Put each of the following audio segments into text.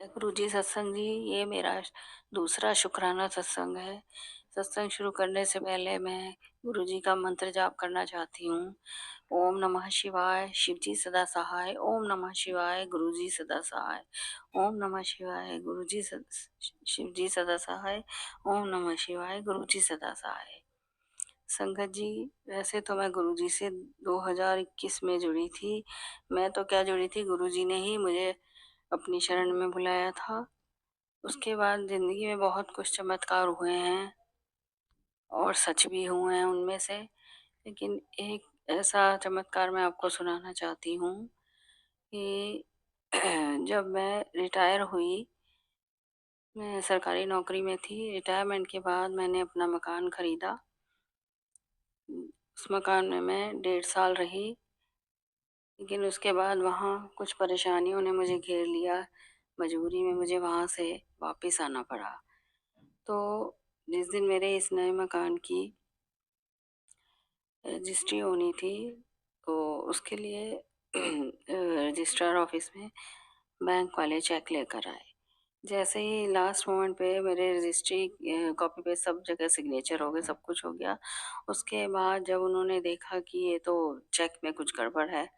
गुरुजी सत्संग जी, ये मेरा दूसरा शुक्राना सत्संग है। सत्संग शुरू करने से पहले मैं गुरुजी का मंत्र जाप करना चाहती हूँ। ओम नमः शिवाय, शिवजी सदा सहाय। ओम नमः शिवाय, गुरुजी सदा सहाय। ओम नमः शिवाय, शिवजी सदा सहाय। ओम नमः शिवाय, गुरुजी सदा सहाय। संगत जी, वैसे तो मैं गुरुजी से 2021 में जुड़ी थी। मैं तो क्या जुड़ी थी, गुरुजी ने ही मुझे अपनी शरण में बुलाया था। उसके बाद ज़िंदगी में बहुत कुछ चमत्कार हुए हैं और सच भी हुए हैं उनमें से। लेकिन एक ऐसा चमत्कार मैं आपको सुनाना चाहती हूँ कि जब मैं रिटायर हुई, मैं सरकारी नौकरी में थी। रिटायरमेंट के बाद मैंने अपना मकान खरीदा। उस मकान में मैं 1.5 साल रही, लेकिन उसके बाद वहाँ कुछ परेशानियों ने मुझे घेर लिया। मजबूरी में मुझे वहाँ से वापस आना पड़ा। तो जिस दिन मेरे इस नए मकान की रजिस्ट्री होनी थी, तो उसके लिए रजिस्ट्रार ऑफिस में बैंक वाले चेक लेकर आए। जैसे ही लास्ट मोमेंट पे मेरे रजिस्ट्री कॉपी पे सब जगह सिग्नेचर हो गए, सब कुछ हो गया। उसके बाद जब उन्होंने देखा कि ये तो चेक में कुछ गड़बड़ है,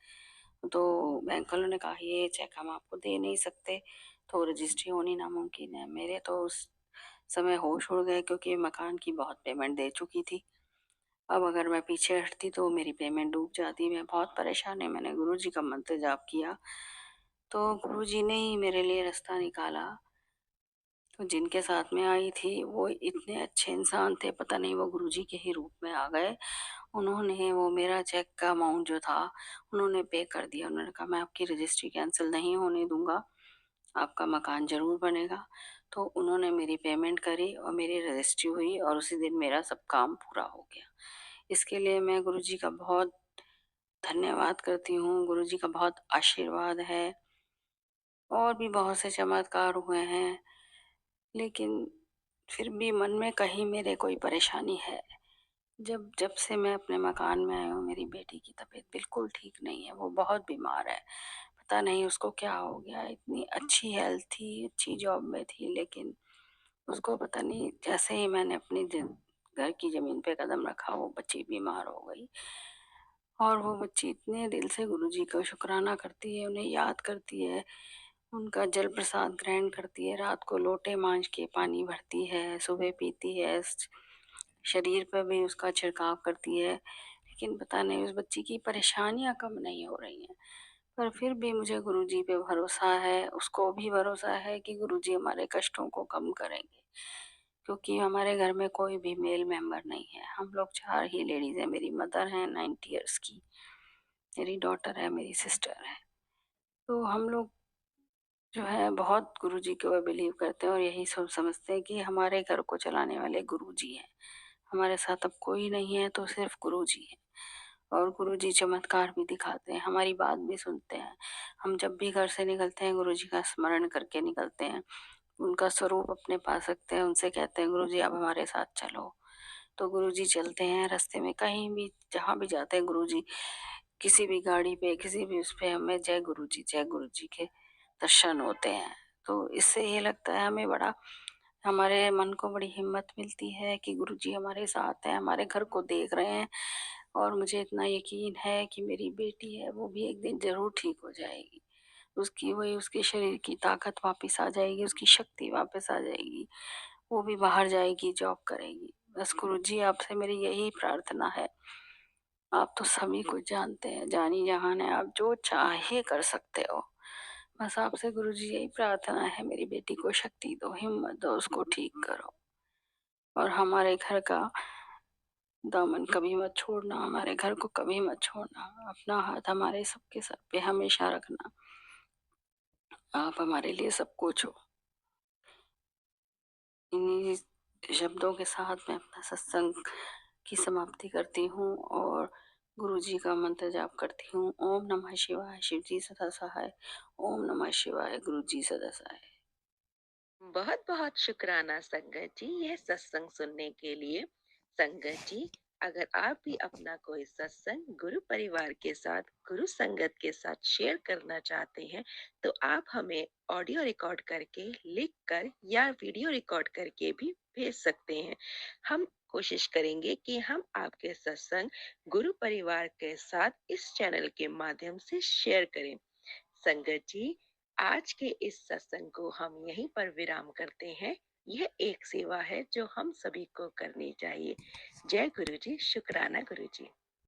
तो बैंक वालों ने कहा ये चेक हम आपको दे नहीं सकते, तो रजिस्ट्री होनी नामुमकिन है। मेरे तो उस समय होश उड़ गए, क्योंकि मकान की बहुत पेमेंट दे चुकी थी। अब अगर मैं पीछे हटती तो मेरी पेमेंट डूब जाती। मैं बहुत परेशान है। मैंने गुरुजी का मंत्र जाप किया, तो गुरुजी ने ही मेरे लिए रास्ता निकाला। तो जिनके साथ में आई थी वो इतने अच्छे इंसान थे, पता नहीं वो गुरुजी के ही रूप में आ गए। उन्होंने वो मेरा चेक का अमाउंट जो था उन्होंने पे कर दिया। उन्होंने कहा मैं आपकी रजिस्ट्री कैंसिल नहीं होने दूंगा, आपका मकान ज़रूर बनेगा। तो उन्होंने मेरी पेमेंट करी और मेरी रजिस्ट्री हुई, और उसी दिन मेरा सब काम पूरा हो गया। इसके लिए मैं गुरुजी का बहुत धन्यवाद करती हूँ। गुरुजी का बहुत आशीर्वाद है। और भी बहुत से चमत्कार हुए हैं, लेकिन फिर भी मन में कहीं मेरे कोई परेशानी है। जब जब से मैं अपने मकान में आई हूँ, मेरी बेटी की तबीयत बिल्कुल ठीक नहीं है। वो बहुत बीमार है। पता नहीं उसको क्या हो गया। इतनी अच्छी हेल्थ थी, अच्छी जॉब में थी, लेकिन उसको पता नहीं, जैसे ही मैंने अपनी घर की ज़मीन पे कदम रखा, वो बच्ची बीमार हो गई। और वो बच्ची इतने दिल से गुरुजी का शुक्राना करती है, उन्हें याद करती है, उनका जल प्रसाद ग्रहण करती है, रात को लोटे मांज के पानी भरती है, सुबह पीती है, शरीर पर भी उसका छिड़काव करती है। लेकिन पता नहीं उस बच्ची की परेशानियां कम नहीं हो रही हैं। पर फिर भी मुझे गुरुजी पे भरोसा है, उसको भी भरोसा है कि गुरुजी हमारे कष्टों को कम करेंगे। क्योंकि हमारे घर में कोई भी मेल मेंबर नहीं है, हम लोग 4 ही लेडीज हैं। मेरी मदर है 90 ईयर्स की, मेरी डॉटर है, मेरी सिस्टर है। तो हम लोग जो है बहुत गुरुजी के ऊपर बिलीव करते हैं, और यही सब समझते हैं कि हमारे घर को चलाने वाले गुरुजी हैं। हमारे साथ अब कोई नहीं है, तो सिर्फ गुरुजी हैं। और गुरुजी चमत्कार भी दिखाते हैं, हमारी बात भी सुनते हैं। हम जब भी घर से निकलते हैं, गुरुजी का स्मरण करके निकलते हैं। उनका स्वरूप अपने पास रखते हैं, उनसे कहते हैं गुरुजी आप हमारे साथ चलो। तो गुरुजी चलते हैं रास्ते में, कहीं भी जहाँ भी जाते हैं गुरुजी, किसी भी गाड़ी पे, किसी भी उस पे हमें जय गुरुजी के दर्शन होते हैं। तो इससे ये लगता है हमें बड़ा, हमारे मन को बड़ी हिम्मत मिलती है कि गुरुजी हमारे साथ हैं, हमारे घर को देख रहे हैं। और मुझे इतना यकीन है कि मेरी बेटी है, वो भी एक दिन ज़रूर ठीक हो जाएगी। उसकी वही, उसके शरीर की ताकत वापस आ जाएगी, उसकी शक्ति वापस आ जाएगी। वो भी बाहर जाएगी, जॉब करेगी। बस गुरुजी आपसे मेरी यही प्रार्थना है। आप तो सभी कुछ जानते हैं, जानी जहान है, आप जो चाहे कर सकते हो। बस आपसे गुरुजी यही प्रार्थना है, मेरी बेटी को शक्ति दो, हिम्मत दो, उसको ठीक करो। और हमारे घर का दामन कभी मत छोड़ना, हमारे घर को कभी मत छोड़ना। अपना हाथ हमारे सबके सर पे हमेशा रखना। आप हमारे लिए सब कुछ हो। इन्हीं शब्दों के साथ मैं अपना सत्संग की समाप्ति करती हूँ, और गुरुजी का मंत्र जाप करती हूँ। ओम नमः शिवाय, शिवजी सदा सहाय। ओम नमः शिवाय, गुरुजी सदा सहाय। बहुत बहुत शुक्राना संगत जी, यह सत्संग सुनने के लिए। संगत जी, अगर आप भी अपना कोई सत्संग गुरु परिवार के साथ, गुरु संगत के साथ शेयर करना चाहते हैं, तो आप हमें ऑडियो रिकॉर्ड करके, लिख कर या वीडियो रिकॉर्ड करके भी भेज सकते हैं। हम कोशिश करेंगे कि हम आपके सत्संग गुरु परिवार के साथ इस चैनल के माध्यम से शेयर करें। संगत जी, आज के इस सत्संग को हम यहीं पर विराम करते हैं। यह एक सेवा है जो हम सभी को करनी चाहिए। जय गुरु जी, शुक्राना गुरु जी।